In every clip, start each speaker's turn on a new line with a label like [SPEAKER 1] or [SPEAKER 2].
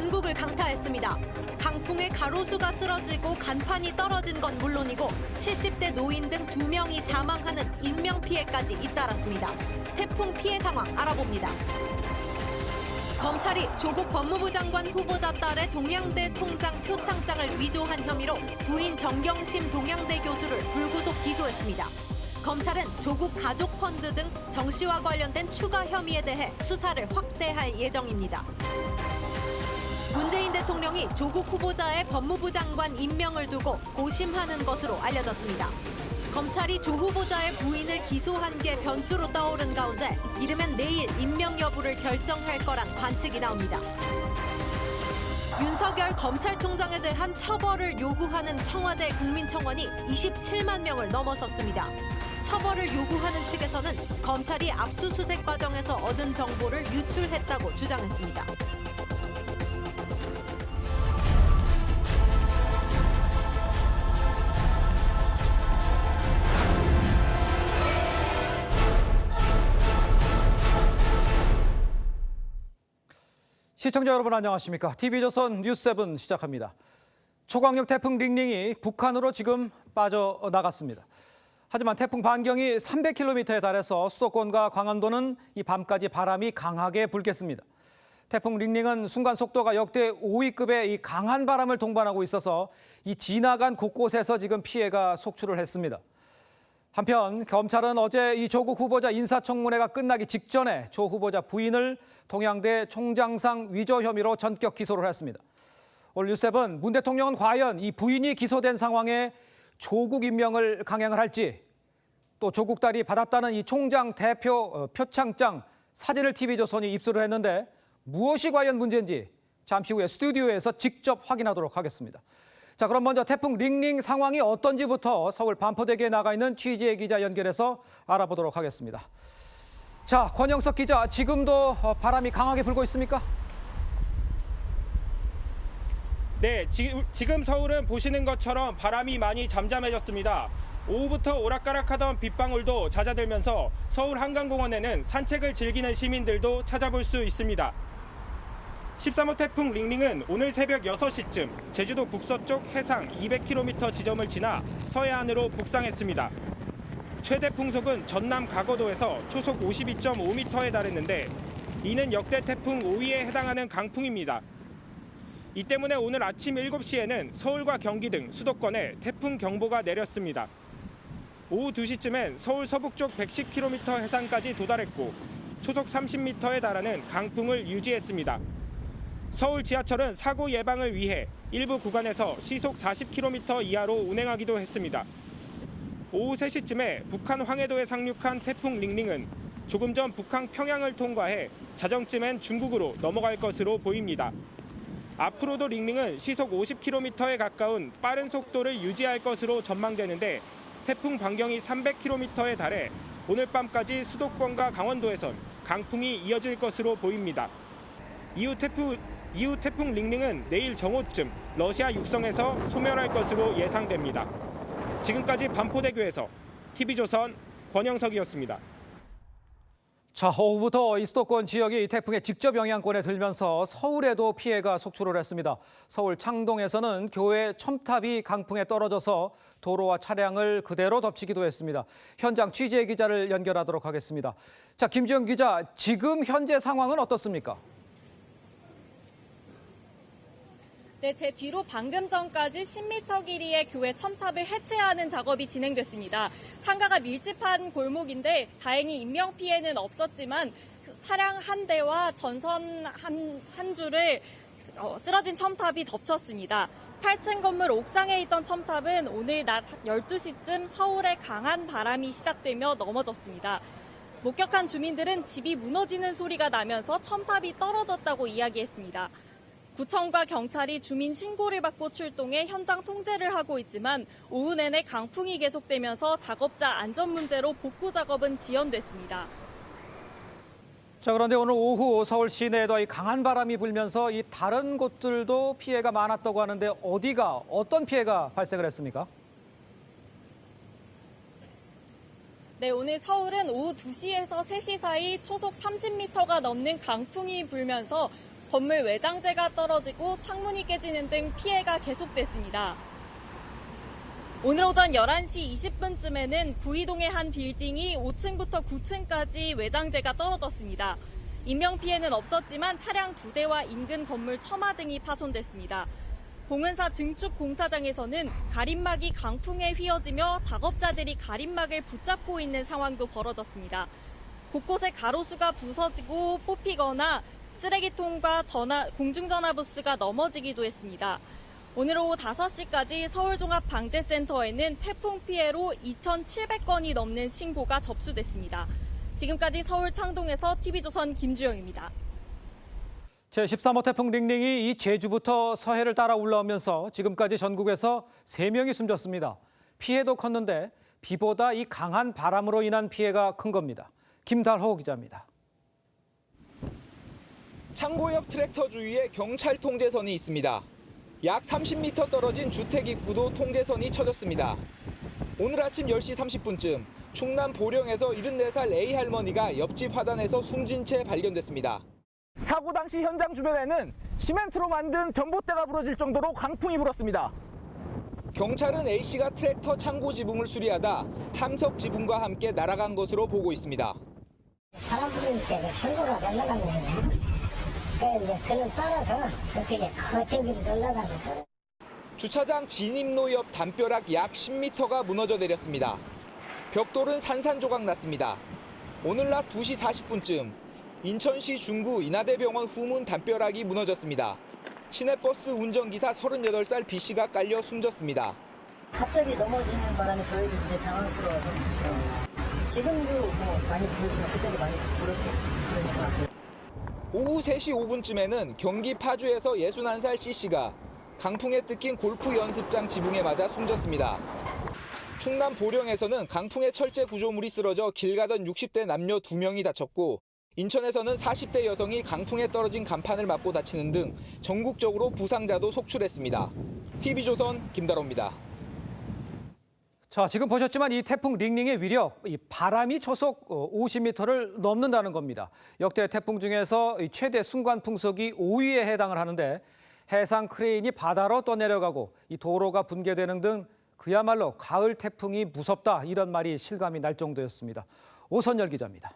[SPEAKER 1] 전국을 강타했습니다. 강풍에 가로수가 쓰러지고 간판이 떨어진 건 물론이고 70대 노인 등 2명이 사망하는 인명피해까지 잇따랐습니다. 태풍 피해 상황 알아봅니다. 검찰이 조국 법무부 장관 후보자 딸의 동양대 총장 표창장을 위조한 혐의로 부인 정경심 동양대 교수를 불구속 기소했습니다. 검찰은 조국 가족펀드 등 정 씨와 관련된 추가 혐의에 대해 수사를 확대할 예정입니다. 문재인 대통령이 조국 후보자의 법무부 장관 임명을 두고 고심하는 것으로 알려졌습니다. 검찰이 조 후보자의 부인을 기소한 게 변수로 떠오른 가운데 이르면 내일 임명 여부를 결정할 거란 관측이 나옵니다. 윤석열 검찰총장에 대한 처벌을 요구하는 청와대 국민청원이 27만 명을 넘어섰습니다. 처벌을 요구하는 측에서는 검찰이 압수수색 과정에서 얻은 정보를 유출했다고 주장했습니다.
[SPEAKER 2] 시청자 여러분 안녕하십니까? TV조선 뉴스7 시작합니다. 초강력 태풍 링링이 북한으로 지금 빠져나갔습니다. 하지만 태풍 반경이 300km에 달해서 수도권과 강원도는 이 밤까지 바람이 강하게 불겠습니다. 태풍 링링은 순간 속도가 역대 5위급의 이 강한 바람을 동반하고 있어서 이 지나간 곳곳에서 지금 피해가 속출을 했습니다. 한편 검찰은 어제 이 조국 후보자 인사청문회가 끝나기 직전에 조 후보자 부인을 동양대 총장상 위조 혐의로 전격 기소를 했습니다. 오늘 뉴스7 문 대통령은 과연 이 부인이 기소된 상황에 조국 임명을 강행을 할지, 또 조국 딸이 받았다는 이 총장 대표 표창장 사진을 TV조선이 입수를 했는데 무엇이 과연 문제인지 잠시 후에 스튜디오에서 직접 확인하도록 하겠습니다. 자, 그럼 먼저 태풍 링링 상황이 어떤지부터 서울 반포대교에 나가 있는 취재 기자 연결해서 알아보도록 하겠습니다. 자, 권영석 기자, 지금도 바람이 강하게 불고 있습니까?
[SPEAKER 3] 네, 지금 서울은 보시는 것처럼 바람이 많이 잠잠해졌습니다. 오후부터 오락가락하던 빗방울도 잦아들면서 서울 한강공원에는 산책을 즐기는 시민들도 찾아볼 수 있습니다. 13호 태풍 링링은 오늘 새벽 6시쯤 제주도 북서쪽 해상 200km 지점을 지나 서해안으로 북상했습니다. 최대 풍속은 전남 가거도에서 초속 52.5m에 달했는데 이는 역대 태풍 5위에 해당하는 강풍입니다. 이 때문에 오늘 아침 7시에는 서울과 경기 등 수도권에 태풍 경보가 내렸습니다. 오후 2시쯤엔 서울 서북쪽 110km 해상까지 도달했고 초속 30m에 달하는 강풍을 유지했습니다. 서울 지하철은 사고 예방을 위해 일부 구간에서 시속 40km 이하로 운행하기도 했습니다. 오후 3시쯤에 북한 황해도에 상륙한 태풍 링링은 조금 전 북한 평양을 통과해 자정쯤엔 중국으로 넘어갈 것으로 보입니다. 앞으로도 링링은 시속 50km에 가까운 빠른 속도를 유지할 것으로 전망되는데 태풍 반경이 300km에 달해 오늘 밤까지 수도권과 강원도에선 강풍이 이어질 것으로 보입니다. 이후 태풍 링링은 내일 정오쯤 러시아 육성에서 소멸할 것으로 예상됩니다. 지금까지 반포대교에서 TV조선 권영석이었습니다.
[SPEAKER 2] 자, 오후부터 이 수도권 지역이 태풍의 직접 영향권에 들면서 서울에도 피해가 속출을 했습니다. 서울 창동에서는 교외 첨탑이 강풍에 떨어져서 도로와 차량을 그대로 덮치기도 했습니다. 현장 취재 기자를 연결하도록 하겠습니다. 자, 김지영 기자, 지금 현재 상황은 어떻습니까?
[SPEAKER 4] 네, 제 뒤로 방금 전까지 10m 길이의 교외 첨탑을 해체하는 작업이 진행됐습니다. 상가가 밀집한 골목인데 다행히 인명 피해는 없었지만 차량 한 대와 전선 한 줄을 쓰러진 첨탑이 덮쳤습니다. 8층 건물 옥상에 있던 첨탑은 오늘 낮 12시쯤 서울에 강한 바람이 시작되며 넘어졌습니다. 목격한 주민들은 집이 무너지는 소리가 나면서 첨탑이 떨어졌다고 이야기했습니다. 구청과 경찰이 주민 신고를 받고 출동해 현장 통제를 하고 있지만 오후 내내 강풍이 계속되면서 작업자 안전 문제로 복구 작업은 지연됐습니다.
[SPEAKER 2] 자, 그런데 오늘 오후 서울 시내에도 이 강한 바람이 불면서 이 다른 곳들도 피해가 많았다고 하는데 어디가 어떤 피해가 발생을 했습니까?
[SPEAKER 4] 네, 오늘 서울은 오후 2시에서 3시 사이 초속 30m가 넘는 강풍이 불면서 건물 외장재가 떨어지고 창문이 깨지는 등 피해가 계속됐습니다. 오늘 오전 11시 20분쯤에는 구이동의 한 빌딩이 5층부터 9층까지 외장재가 떨어졌습니다. 인명피해는 없었지만 차량 2대와 인근 건물 처마 등이 파손됐습니다. 봉은사 증축 공사장에서는 가림막이 강풍에 휘어지며 작업자들이 가림막을 붙잡고 있는 상황도 벌어졌습니다. 곳곳에 가로수가 부서지고 뽑히거나 쓰레기통과 공중전화 부스가 넘어지기도 했습니다. 오늘 오후 5시까지 서울종합방재센터에는 태풍 피해로 2,700건이 넘는 신고가 접수됐습니다. 지금까지 서울 창동에서 TV조선 김주영입니다.
[SPEAKER 2] 제13호 태풍 링링이 이 제주부터 서해를 따라 올라오면서 지금까지 전국에서 3명이 숨졌습니다. 피해도 컸는데 비보다 이 강한 바람으로 인한 피해가 큰 겁니다. 김달호 기자입니다.
[SPEAKER 5] 창고 옆 트랙터 주위에 경찰 통제선이 있습니다. 약 30m 떨어진 주택 입구도 통제선이 쳐졌습니다. 오늘 아침 10시 30분쯤 충남 보령에서 74살 A 할머니가 옆집 화단에서 숨진 채 발견됐습니다. 사고 당시 현장 주변에는 시멘트로 만든 전봇대가 부러질 정도로 강풍이 불었습니다. 경찰은 A씨가 트랙터 창고 지붕을 수리하다 함석 지붕과 함께 날아간 것으로 보고 있습니다.
[SPEAKER 6] 바람 부니까 창고가 날아간 거예요. 이제 그는 따라서 어떻게 거쳐기로 올라가서.
[SPEAKER 5] 주차장 진입로 옆 담벼락 약 10m가 무너져 내렸습니다. 벽돌은 산산조각 났습니다. 오늘 낮 2시 40분쯤 인천시 중구 인하대병원 후문 담벼락이 무너졌습니다. 시내버스 운전기사 38살 B씨가 깔려 숨졌습니다.
[SPEAKER 6] 갑자기 넘어지는 바람에 저희도 이제 당황스러워서 지금도 많이 부르지만 그때도 많이 불었겠죠. 그러니까.
[SPEAKER 5] 오후 3시 5분쯤에는 경기 파주에서 61살 C씨가 강풍에 뜯긴 골프 연습장 지붕에 맞아 숨졌습니다. 충남 보령에서는 강풍에 철제 구조물이 쓰러져 길 가던 60대 남녀 2명이 다쳤고 인천에서는 40대 여성이 강풍에 떨어진 간판을 맞고 다치는 등 전국적으로 부상자도 속출했습니다. TV조선 김다로입니다.
[SPEAKER 2] 자, 지금 보셨지만 이 태풍 링링의 위력, 이 바람이 초속 50m를 넘는다는 겁니다. 역대 태풍 중에서 최대 순간 풍속이 5위에 해당을 하는데 해상 크레인이 바다로 떠내려가고 이 도로가 붕괴되는 등 그야말로 가을 태풍이 무섭다 이런 말이 실감이 날 정도였습니다. 오선열 기자입니다.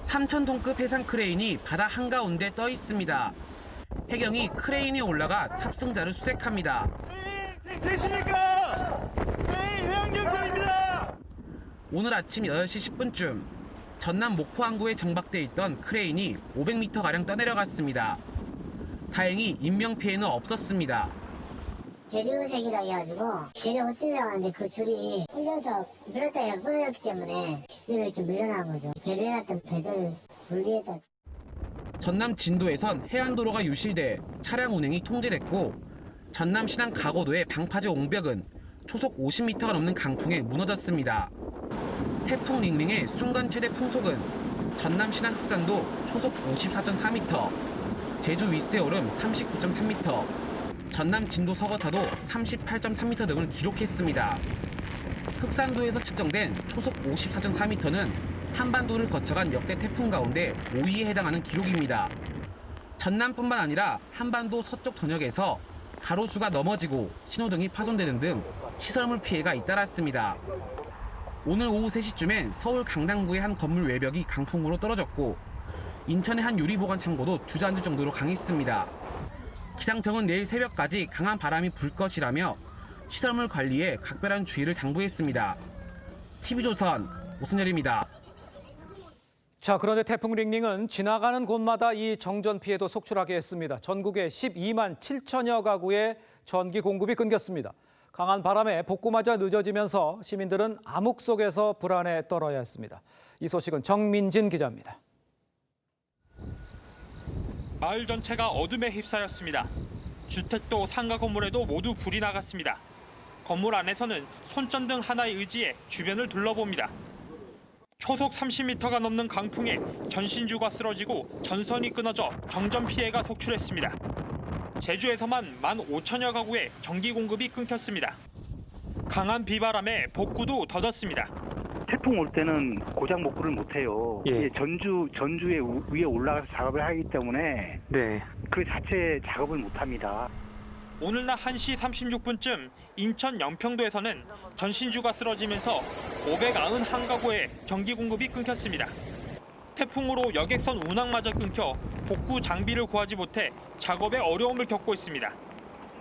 [SPEAKER 7] 3,000톤급 해상 크레인이 바다 한가운데 떠 있습니다. 해경이 크레인에 올라가 탑승자를 수색합니다.
[SPEAKER 8] 계십니까? 해양경찰입니다.
[SPEAKER 7] 오늘 아침 8시 10분쯤 전남 목포 항구에 정박돼 있던 크레인이 500m가량 떠내려갔습니다. 다행히 인명피해는 없었습니다.
[SPEAKER 6] 제주색이라 해가지고 제주 어쩌면 이제 그 줄이 풀려서 밀었다가 끊어졌기 때문에 이를 좀 밀려난 거죠. 제주해놨던 배들 분리해서.
[SPEAKER 7] 전남 진도에선 해안도로가 유실돼 차량 운행이 통제됐고 전남 신안 가고도의 방파제 옹벽은 초속 50m가 넘는 강풍에 무너졌습니다. 태풍 링링의 순간 최대 풍속은 전남 신안 흑산도 초속 54.4m, 제주 윗세오름 39.3m, 전남 진도 서거차도 38.3m 등을 기록했습니다. 흑산도에서 측정된 초속 54.4m는 한반도를 거쳐간 역대 태풍 가운데 5위에 해당하는 기록입니다. 전남뿐만 아니라 한반도 서쪽 전역에서 가로수가 넘어지고 신호등이 파손되는 등 시설물 피해가 잇따랐습니다. 오늘 오후 3시쯤엔 서울 강남구의 한 건물 외벽이 강풍으로 떨어졌고 인천의 한 유리보관 창고도 주저앉을 정도로 강했습니다. 기상청은 내일 새벽까지 강한 바람이 불 것이라며 시설물 관리에 각별한 주의를 당부했습니다. TV조선 오승열입니다.
[SPEAKER 2] 자, 그런데 태풍 링링은 지나가는 곳마다 이 정전 피해도 속출하게 했습니다. 전국에 12만 7천여 가구의 전기 공급이 끊겼습니다. 강한 바람에 복구마저 늦어지면서 시민들은 암흑 속에서 불안에 떨어야 했습니다. 이 소식은 정민진 기자입니다.
[SPEAKER 9] 마을 전체가 어둠에 휩싸였습니다. 주택도 상가 건물에도 모두 불이 나갔습니다. 건물 안에서는 손전등 하나의 의지에 주변을 둘러봅니다. 초속 30m가 넘는 강풍에 전신주가 쓰러지고 전선이 끊어져 정전 피해가 속출했습니다. 제주에서만 15,000여 가구의 전기 공급이 끊겼습니다. 강한 비바람에 복구도 더뎠습니다.
[SPEAKER 8] 태풍 올 때는 고장 복구를 못 해요.
[SPEAKER 10] 예.
[SPEAKER 8] 전주에 위에 올라가서 작업을 하기 때문에
[SPEAKER 10] 네.
[SPEAKER 8] 그 자체 작업을 못 합니다.
[SPEAKER 9] 오늘 낮 1시 36분쯤 인천 영평도에서는 전신주가 쓰러지면서 591가구에 전기 공급이 끊겼습니다. 태풍으로 여객선 운항마저 끊겨 복구 장비를 구하지 못해 작업에 어려움을 겪고 있습니다.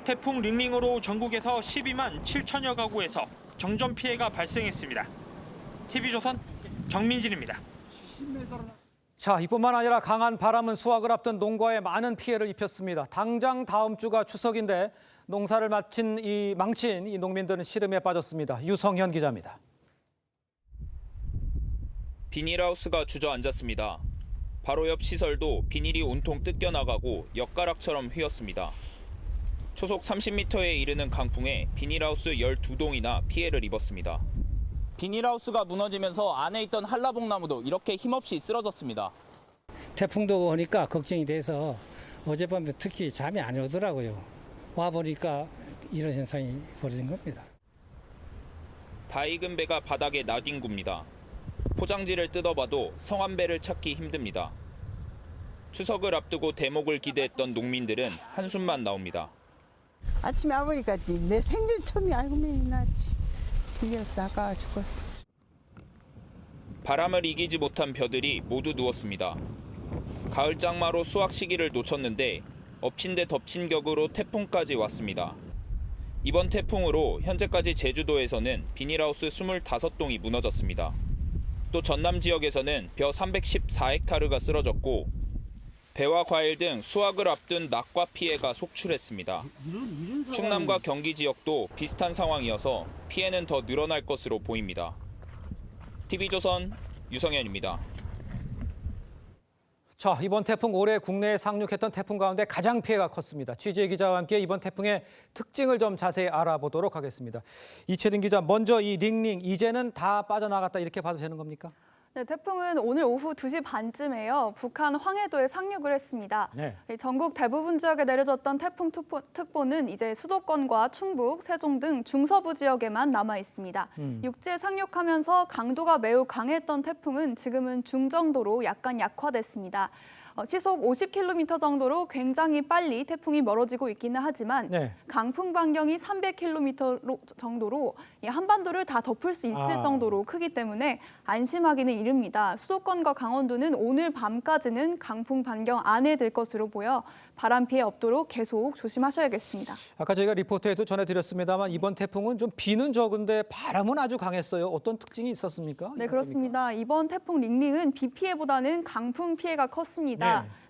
[SPEAKER 9] 태풍 링링으로 전국에서 12만 7천여 가구에서 정전 피해가 발생했습니다. TV조선 정민진입니다.
[SPEAKER 2] 자, 이뿐만 아니라 강한 바람은 수확을 앞둔 농가에 많은 피해를 입혔습니다. 당장 다음 주가 추석인데 농사를 망친 이 농민들은 시름에 빠졌습니다. 유성현 기자입니다.
[SPEAKER 11] 비닐하우스가 주저앉았습니다. 바로 옆 시설도 비닐이 온통 뜯겨나가고 엿가락처럼 휘었습니다. 초속 30m에 이르는 강풍에 비닐하우스 12동이나 피해를 입었습니다. 비닐하우스가 무너지면서 안에 있던 한라봉나무도 이렇게 힘없이 쓰러졌습니다.
[SPEAKER 12] 태풍도 오니까 걱정이 돼서 어젯밤에 특히 잠이 안 오더라고요. 와보니까 이런 현상이 벌어진 겁니다.
[SPEAKER 11] 다 익은 배가 바닥에 나뒹굽니다. 포장지를 뜯어봐도 성한 배를 찾기 힘듭니다. 추석을 앞두고 대목을 기대했던 농민들은 한숨만 나옵니다.
[SPEAKER 13] 아침에 와보니까 내 생전 처음이 알고 맨날 지겨워서 아까워 죽었어.
[SPEAKER 11] 바람을 이기지 못한 벼들이 모두 누웠습니다. 가을 장마로 수확 시기를 놓쳤는데 엎친 데 덮친 격으로 태풍까지 왔습니다. 이번 태풍으로 현재까지 제주도에서는 비닐하우스 25동이 무너졌습니다. 또 전남 지역에서는 벼 314헥타르가 쓰러졌고 배와 과일 등 수확을 앞둔 낙과 피해가 속출했습니다. 충남과 경기 지역도 비슷한 상황이어서 피해는 더 늘어날 것으로 보입니다. TV조선 유성현입니다.
[SPEAKER 2] 자, 이번 태풍 올해 국내에 상륙했던 태풍 가운데 가장 피해가 컸습니다. 취재 기자와 함께 이번 태풍의 특징을 좀 자세히 알아보도록 하겠습니다. 이채린 기자, 먼저 이 링링 이제는 다 빠져나갔다 이렇게 봐도 되는 겁니까?
[SPEAKER 14] 네, 태풍은 오늘 오후 2시 반쯤에요. 북한 황해도에 상륙을 했습니다.
[SPEAKER 2] 네.
[SPEAKER 14] 전국 대부분 지역에 내려졌던 태풍 특보는 이제 수도권과 충북, 세종 등 중서부 지역에만 남아 있습니다. 육지에 상륙하면서 강도가 매우 강했던 태풍은 지금은 중정도로 약간 약화됐습니다. 시속 50km 정도로 굉장히 빨리 태풍이 멀어지고 있기는 하지만
[SPEAKER 2] 네.
[SPEAKER 14] 강풍 반경이 300km 정도로 한반도를 다 덮을 수 있을 정도로 크기 때문에 안심하기는 이릅니다. 수도권과 강원도는 오늘 밤까지는 강풍 반경 안에 들 것으로 보여 바람 피해 없도록 계속 조심하셔야겠습니다.
[SPEAKER 2] 아까 저희가 리포트에도 전해드렸습니다만 이번 태풍은 좀 비는 적은데 바람은 아주 강했어요. 어떤 특징이 있었습니까?
[SPEAKER 14] 네, 그렇습니다. 이번 태풍 링링은 비 피해보다는 강풍 피해가 컸습니다.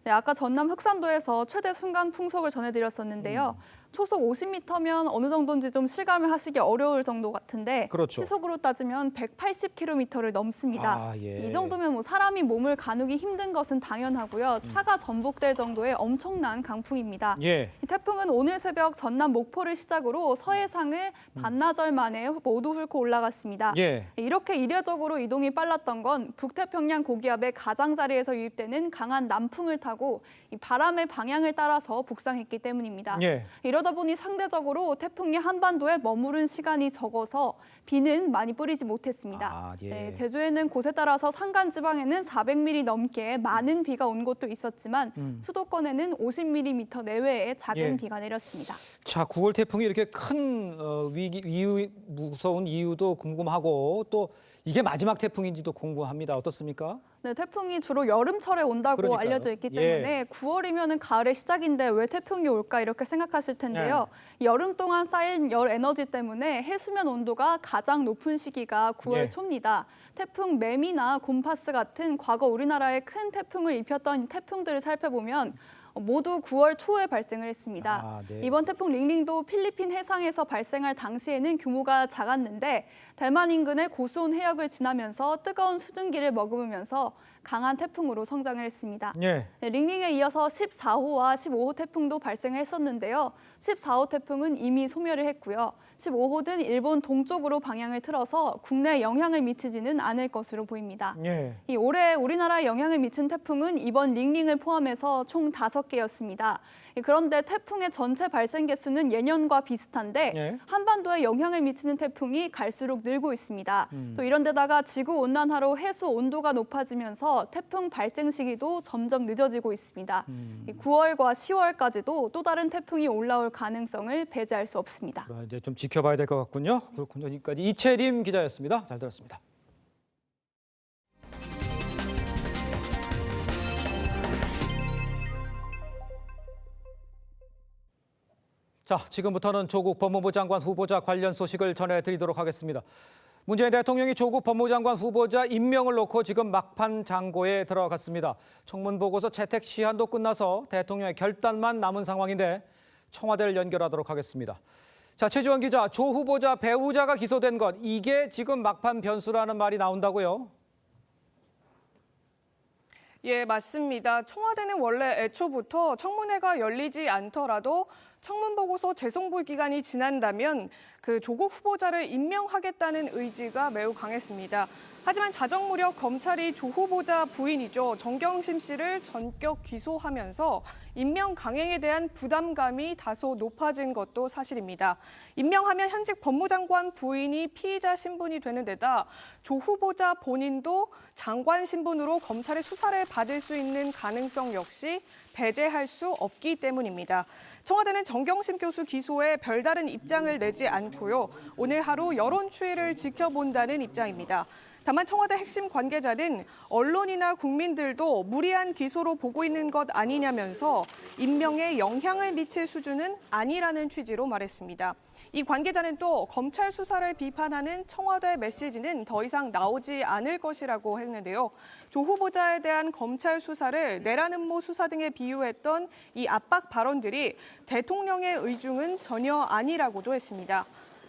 [SPEAKER 14] 네, 아까 전남 흑산도에서 최대 순간 풍속을 전해드렸었는데요. 초속 50m면 어느 정도인지 좀 실감을 하시기 어려울 정도 같은데
[SPEAKER 2] 그렇죠.
[SPEAKER 14] 시속으로 따지면 180km를 넘습니다.
[SPEAKER 2] 예.
[SPEAKER 14] 이 정도면 사람이 몸을 가누기 힘든 것은 당연하고요. 차가 전복될 정도의 엄청난 강풍입니다.
[SPEAKER 2] 예.
[SPEAKER 14] 이 태풍은 오늘 새벽 전남 목포를 시작으로 서해상을 반나절 만에 모두 훑고 올라갔습니다.
[SPEAKER 2] 예.
[SPEAKER 14] 이렇게 이례적으로 이동이 빨랐던 건 북태평양 고기압의 가장자리에서 유입되는 강한 남풍을 타고 이 바람의 방향을 따라서 북상했기 때문입니다.
[SPEAKER 2] 예.
[SPEAKER 14] 이러다 보니 상대적으로 태풍이 한반도에 머무른 시간이 적어서 비는 많이 뿌리지 못했습니다.
[SPEAKER 2] 예.
[SPEAKER 14] 네, 제주에는 곳에 따라서 산간 지방에는 400mm 넘게 많은 비가 온 곳도 있었지만 수도권에는 50mm 내외의 작은 비가 내렸습니다.
[SPEAKER 2] 자, 9월 태풍이 이렇게 큰 무서운 이유도 궁금하고 또 이게 마지막 태풍인지도 궁금합니다. 어떻습니까?
[SPEAKER 14] 네, 태풍이 주로 여름철에 온다고
[SPEAKER 2] 그러니까요.
[SPEAKER 14] 알려져 있기 때문에 9월이면 가을의 시작인데 왜 태풍이 올까 이렇게 생각하실 텐데요. 여름 동안 쌓인 열 에너지 때문에 해수면 온도가 가장 높은 시기가 9월 초입니다. 태풍 매미나 곰파스 같은 과거 우리나라에 큰 태풍을 입혔던 태풍들을 살펴보면 모두 9월 초에 발생을 했습니다. 이번 태풍 링링도 필리핀 해상에서 발생할 당시에는 규모가 작았는데 대만 인근의 고수온 해역을 지나면서 뜨거운 수증기를 머금으면서 강한 태풍으로 성장을 했습니다. 네, 링링에 이어서 14호와 15호 태풍도 발생을 했었는데요. 14호 태풍은 이미 소멸을 했고요. 15호는 일본 동쪽으로 방향을 틀어서 국내에 영향을 미치지는 않을 것으로 보입니다. 이 올해 우리나라에 영향을 미친 태풍은 이번 링링을 포함해서 총 5개였습니다. 그런데 태풍의 전체 발생 개수는 예년과 비슷한데
[SPEAKER 2] 예.
[SPEAKER 14] 한반도에 영향을 미치는 태풍이 갈수록 늘고 있습니다. 또 이런 데다가 지구 온난화로 해수 온도가 높아지면서 태풍 발생 시기도 점점 늦어지고 있습니다. 9월과 10월까지도 또 다른 태풍이 올라올 가능성을 배제할 수 없습니다.
[SPEAKER 2] 이제 좀 지켜봐야 될 것 같군요. 그렇군요. 여기까지 이채림 기자였습니다. 잘 들었습니다. 자, 지금부터는 조국 법무부 장관 후보자 관련 소식을 전해드리도록 하겠습니다. 문재인 대통령이 조국 법무부 장관 후보자 임명을 놓고 지금 막판 장고에 들어갔습니다. 청문 보고서 채택 시한도 끝나서 대통령의 결단만 남은 상황인데 청와대를 연결하도록 하겠습니다. 자, 최지원 기자, 조 후보자 배우자가 기소된 것, 이게 지금 막판 변수라는 말이 나온다고요?
[SPEAKER 10] 예, 맞습니다. 청와대는 원래 애초부터 청문회가 열리지 않더라도 청문보고서 재송부 기간이 지난다면 그 조국 후보자를 임명하겠다는 의지가 매우 강했습니다. 하지만 자정 무렵 검찰이 조 후보자 부인이죠. 정경심 씨를 전격 기소하면서 임명 강행에 대한 부담감이 다소 높아진 것도 사실입니다. 임명하면 현직 법무장관 부인이 피의자 신분이 되는 데다 조 후보자 본인도 장관 신분으로 검찰의 수사를 받을 수 있는 가능성 역시 배제할 수 없기 때문입니다. 청와대는 정경심 교수 기소에 별다른 입장을 내지 않고요. 오늘 하루 여론 추이를 지켜본다는 입장입니다. 다만 청와대 핵심 관계자는 언론이나 국민들도 무리한 기소로 보고 있는 것 아니냐면서 임명에 영향을 미칠 수준은 아니라는 취지로 말했습니다. 이 관계자는 또 검찰 수사를 비판하는 청와대 메시지는 더 이상 나오지 않을 것이라고 했는데요. 조 후보자에 대한 검찰 수사를 내란 음모 수사 등에 비유했던 이 압박 발언들이 대통령의 의중은 전혀 아니라고도 했습니다.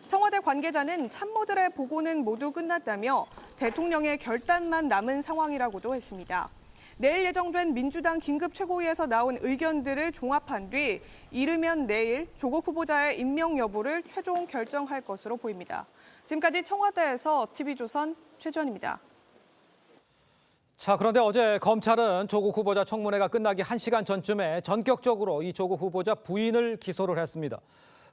[SPEAKER 10] 청와대 관계자는 참모들의 보고는 모두 끝났다며 대통령의 결단만 남은 상황이라고도 했습니다. 내일 예정된 민주당 긴급 최고위에서 나온 의견들을 종합한 뒤 이르면 내일 조국 후보자의 임명 여부를 최종 결정할 것으로 보입니다. 지금까지 청와대에서 TV조선 최지원입니다.
[SPEAKER 2] 자, 그런데 어제 검찰은 조국 후보자 청문회가 끝나기 1시간 전쯤에 전격적으로 이 조국 후보자 부인을 기소를 했습니다.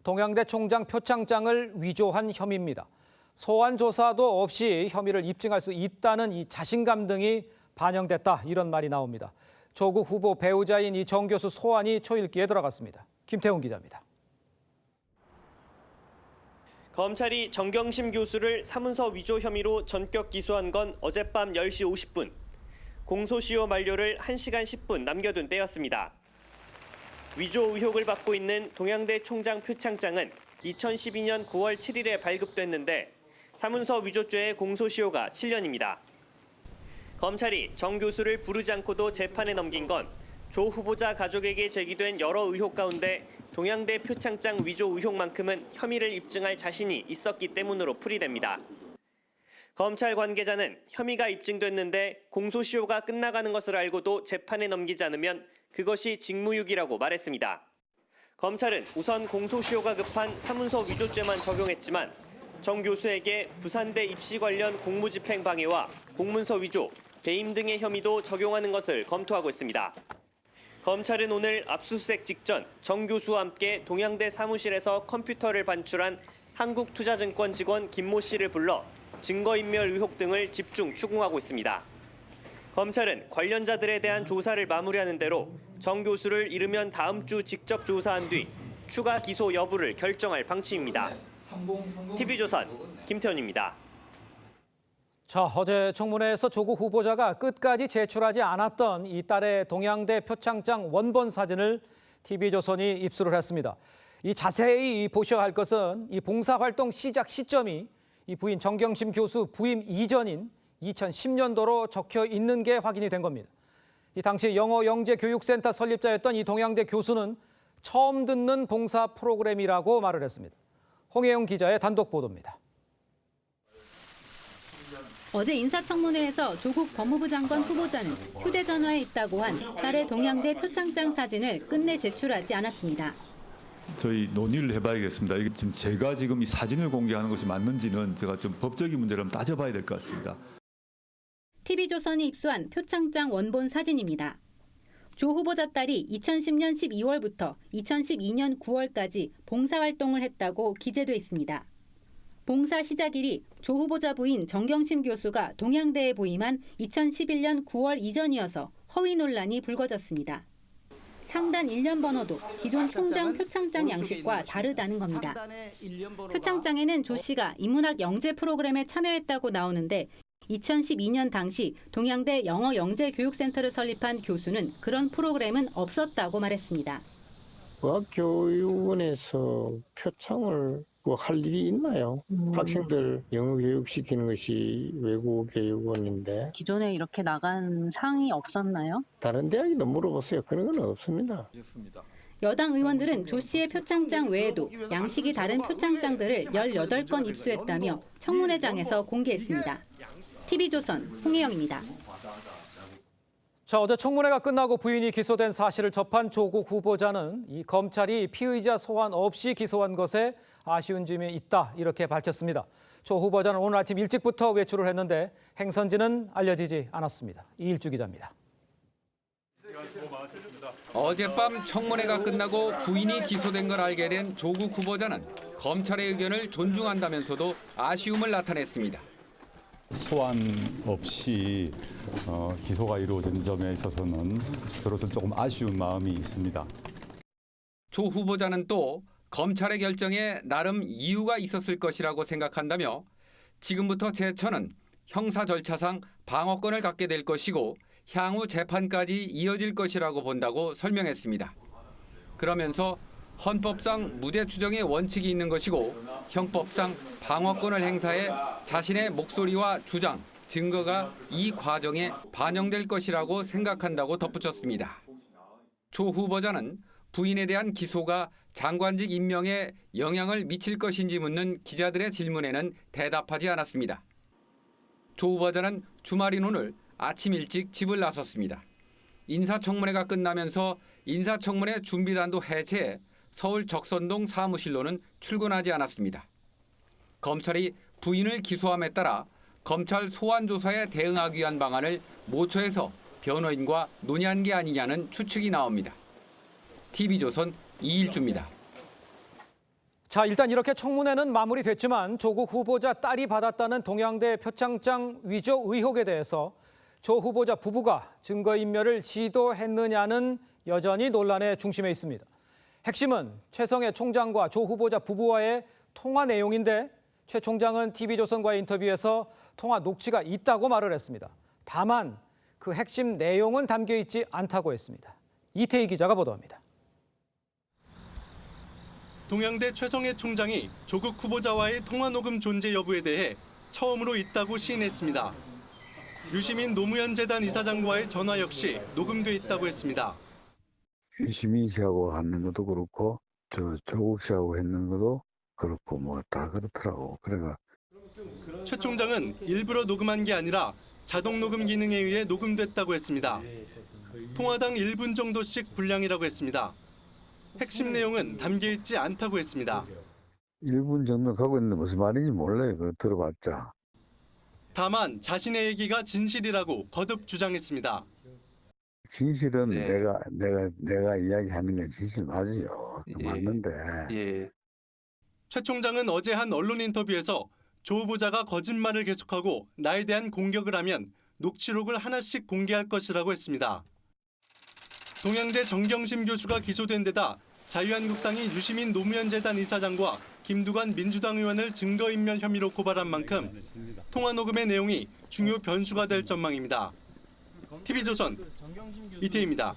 [SPEAKER 2] 동양대 총장 표창장을 위조한 혐의입니다. 소환 조사도 없이 혐의를 입증할 수 있다는 이 자신감 등이 반영됐다, 이런 말이 나옵니다. 조국 후보 배우자인 이 정 교수 소환이 초읽기에 들어갔습니다. 김태훈 기자입니다.
[SPEAKER 15] 검찰이 정경심 교수를 사문서 위조 혐의로 전격 기소한 건 어젯밤 10시 50분. 공소시효 만료를 1시간 10분 남겨둔 때였습니다. 위조 의혹을 받고 있는 동양대 총장 표창장은 2012년 9월 7일에 발급됐는데 사문서 위조죄의 공소시효가 7년입니다. 검찰이 정 교수를 부르지 않고도 재판에 넘긴 건 조 후보자 가족에게 제기된 여러 의혹 가운데 동양대 표창장 위조 의혹만큼은 혐의를 입증할 자신이 있었기 때문으로 풀이됩니다. 검찰 관계자는 혐의가 입증됐는데 공소시효가 끝나가는 것을 알고도 재판에 넘기지 않으면 그것이 직무유기라고 말했습니다. 검찰은 우선 공소시효가 급한 사문서 위조죄만 적용했지만 정 교수에게 부산대 입시 관련 공무집행 방해와 공문서 위조, 배임 등의 혐의도 적용하는 것을 검토하고 있습니다. 검찰은 오늘 압수수색 직전 정 교수와 함께 동양대 사무실에서 컴퓨터를 반출한 한국투자증권 직원 김모 씨를 불러 증거인멸 의혹 등을 집중 추궁하고 있습니다. 검찰은 관련자들에 대한 조사를 마무리하는 대로 정 교수를 이르면 다음 주 직접 조사한 뒤 추가 기소 여부를 결정할 방침입니다. TV조선 김태훈입니다.
[SPEAKER 2] 자, 어제 청문회에서 조국 후보자가 끝까지 제출하지 않았던 이 딸의 동양대 표창장 원본 사진을 TV조선이 입수를 했습니다. 이 자세히 보셔야 할 것은 이 봉사활동 시작 시점이 이 부인 정경심 교수 부임 이전인 2010년도로 적혀 있는 게 확인이 된 겁니다. 이 당시 영어영재교육센터 설립자였던 이 동양대 교수는 처음 듣는 봉사 프로그램이라고 말을 했습니다. 홍혜영 기자의 단독 보도입니다.
[SPEAKER 16] 어제 인사청문회에서 조국 법무부 장관 후보자는 휴대전화에 있다고 한 딸의 동양대 표창장 사진을 끝내 제출하지 않았습니다.
[SPEAKER 17] 저희 논의를 해봐야겠습니다. 이게 지금 제가 이 사진을 공개하는 것이 맞는지는 제가 좀 법적인 문제를 한번 따져봐야 될 것 같습니다.
[SPEAKER 16] TV조선이 입수한 표창장 원본 사진입니다. 조 후보자 딸이 2010년 12월부터 2012년 9월까지 봉사활동을 했다고 기재돼 있습니다. 봉사 시작일이 조 후보자 부인 정경심 교수가 동양대에 부임한 2011년 9월 이전이어서 허위 논란이 불거졌습니다. 상단 1년 번호도 기존 총장 표창장 양식과 다르다는 겁니다. 표창장에는 조 씨가 인문학 영재 프로그램에 참여했다고 나오는데 2012년 당시 동양대 영어영재교육센터를 설립한 교수는 그런 프로그램은 없었다고 말했습니다.
[SPEAKER 18] 어학교육원에서 표창을 할 일이 있나요? 학생들 영어 교육시키는 것이 외국교육원인데.
[SPEAKER 19] 기존에 이렇게 나간 상이 없었나요?
[SPEAKER 18] 다른 대학에도 물어보세요. 그런 건 없습니다.
[SPEAKER 16] 여당 의원들은 조 씨의 표창장 외에도 양식이 다른 표창장들을 18건 입수했다며 청문회장에서 공개했습니다. TV조선 홍혜영입니다.
[SPEAKER 2] 자, 어제 청문회가 끝나고 부인이 기소된 사실을 접한 조국 후보자는 이 검찰이 피의자 소환 없이 기소한 것에 아쉬운 점이 있다 이렇게 밝혔습니다. 조 후보자는 오늘 아침 일찍부터 외출을 했는데 행선지는 알려지지 않았습니다. 이일주 기자입니다.
[SPEAKER 20] 어젯밤 청문회가 끝나고 부인이 기소된 걸 알게 된 조국 후보자는 검찰의 의견을 존중한다면서도 아쉬움을 나타냈습니다.
[SPEAKER 21] 소환 없이 기소가 이루어진 점에 있어서는 저로서는 조금 아쉬운 마음이 있습니다.
[SPEAKER 20] 조 후보자는 또 검찰의 결정에 나름 이유가 있었을 것이라고 생각한다며 지금부터 제천은 형사 절차상 방어권을 갖게 될 것이고 향후 재판까지 이어질 것이라고 본다고 설명했습니다. 그러면서 헌법상 무죄 추정의 원칙이 있는 것이고 형법상 방어권을 행사해 자신의 목소리와 주장, 증거가 이 과정에 반영될 것이라고 생각한다고 덧붙였습니다. 조 후보자는 부인에 대한 기소가 장관직 임명에 영향을 미칠 것인지 묻는 기자들의 질문에는 대답하지 않았습니다. 조 후보자는 주말인 오늘 아침 일찍 집을 나섰습니다. 인사청문회가 끝나면서 인사청문회 준비단도 해체해 서울 적선동 사무실로는 출근하지 않았습니다. 검찰이 부인을 기소함에 따라 검찰 소환 조사에 대응하기 위한 방안을 모처에서 변호인과 논의한 게 아니냐는 추측이 나옵니다. TV조선 이일주입니다.
[SPEAKER 2] 자, 일단 이렇게 청문회는 마무리됐지만 조국 후보자 딸이 받았다는 동양대 표창장 위조 의혹에 대해서 조 후보자 부부가 증거인멸을 시도했느냐는 여전히 논란의 중심에 있습니다. 핵심은 최성해 총장과 조 후보자 부부와의 통화 내용인데 최 총장은 TV조선과의 인터뷰에서 통화 녹취가 있다고 말을 했습니다. 다만 그 핵심 내용은 담겨 있지 않다고 했습니다. 이태희 기자가 보도합니다.
[SPEAKER 22] 동양대 최성해 총장이 조국 후보자와의 통화 녹음 존재 여부에 대해 처음으로 있다고 시인했습니다. 유시민 노무현 재단 이사장과의 전화 역시 녹음돼 있다고 했습니다.
[SPEAKER 23] 유시민 씨하고 하는 것도 그렇고 조국 씨하고 했는 것도 그렇고 뭐 다 그렇더라고. 그래가
[SPEAKER 22] 최 총장은 일부러 녹음한 게 아니라 자동 녹음 기능에 의해 녹음됐다고 했습니다. 통화당 1분 정도씩 분량이라고 했습니다. 핵심 내용은 담겨 있지 않다고 했습니다.
[SPEAKER 23] 1분 정도 가고 있는데 무슨 말인지 몰라요. 그거 들어봤자.
[SPEAKER 22] 다만 자신의 얘기가 진실이라고 거듭 주장했습니다.
[SPEAKER 23] 진실은 내가 이야기하는 게 진실 맞지요. 맞는데.
[SPEAKER 22] 최 총장은 어제 한 언론 인터뷰에서 조 후보자가 거짓말을 계속하고 나에 대한 공격을 하면 녹취록을 하나씩 공개할 것이라고 했습니다. 동양대 정경심 교수가 기소된 데다 자유한국당이 유시민 노무현 재단 이사장과 김두관 민주당 의원을 증거인멸 혐의로 고발한 만큼 통화 녹음의 내용이 중요 변수가 될 전망입니다. TV조선 이태희입니다.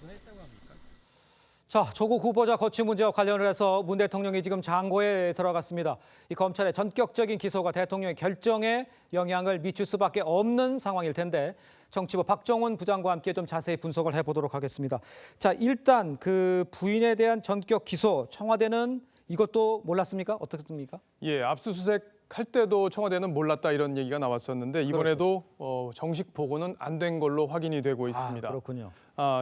[SPEAKER 2] 자, 조국 후보자 거취 문제와 관련을 해서 문 대통령이 지금 장고에 들어갔습니다. 이 검찰의 전격적인 기소가 대통령의 결정에 영향을 미칠 수밖에 없는 상황일 텐데 정치부 박정훈 부장과 함께 좀 자세히 분석을 해보도록 하겠습니다. 자, 일단 그 부인에 대한 전격 기소, 청와대는 이것도 몰랐습니까? 어떻습니까?
[SPEAKER 24] 예, 압수수색 할 때도 청와대는 몰랐다 이런 얘기가 나왔었는데 이번에도 정식 보고는 안 된 걸로 확인이 되고 있습니다.
[SPEAKER 2] 그렇군요.